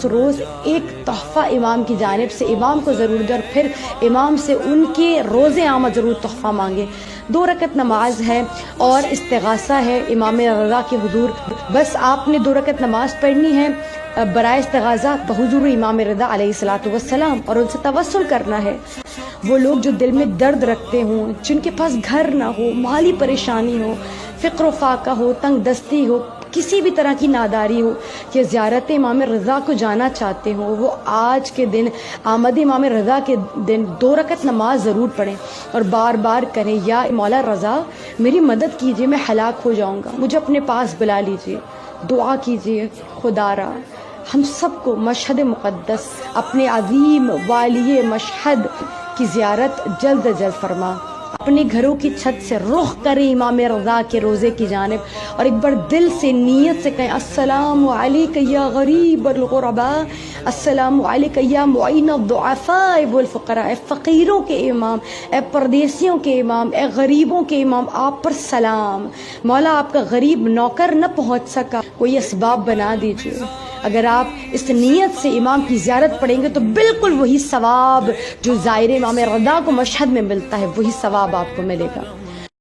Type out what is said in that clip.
اس روز ایک تحفہ امام کی جانب سے امام کو ضرور دیں، اور پھر امام سے ان کے روز آمد ضرور تحفہ مانگے۔ 2 رکعت نماز ہے اور استغاثہ ہے امام رضا کے حضور۔ بس آپ نے 2 رکعت نماز پڑھنی ہے برائے استغاثہ بحضور امام رضا علیہ الصلوۃ والسلام، اور ان سے توسل کرنا ہے۔ وہ لوگ جو دل میں درد رکھتے ہوں، جن کے پاس گھر نہ ہو، مالی پریشانی ہو، فقر و فاقہ ہو، تنگ دستی ہو، کسی بھی طرح کی ناداری ہو، یا زیارت امام رضا کو جانا چاہتے ہوں، وہ آج کے دن آمد امام رضا کے دن 2 رکعت نماز ضرور پڑھیں اور بار بار کریں، یا مولا رضا میری مدد کیجیے، میں ہلاک ہو جاؤں گا، مجھے اپنے پاس بلا لیجیے، دعا کیجیے خدا را ہم سب کو مشہد مقدس اپنے عظیم والی مشہد کی زیارت جلد از جلد فرما۔ اپنے گھروں کی چھت سے رخ کریں امام رضا کے روزے کی جانب، اور ایک بار دل سے نیت سے کہیں السلام علیک یا غریب الغرباء، السلام علیک یا معین الضعفاء والفقراء، اے فقیروں کے امام، اے پردیسیوں کے امام، اے غریبوں کے امام، آپ پر سلام۔ مولا آپ کا غریب نوکر نہ پہنچ سکا، کوئی اسباب بنا دیجیے۔ اگر آپ اس نیت سے امام کی زیارت پڑھیں گے تو بالکل وہی ثواب جو زائر امام رضا کو مشہد میں ملتا ہے، وہی ثواب آپ کو ملے گا۔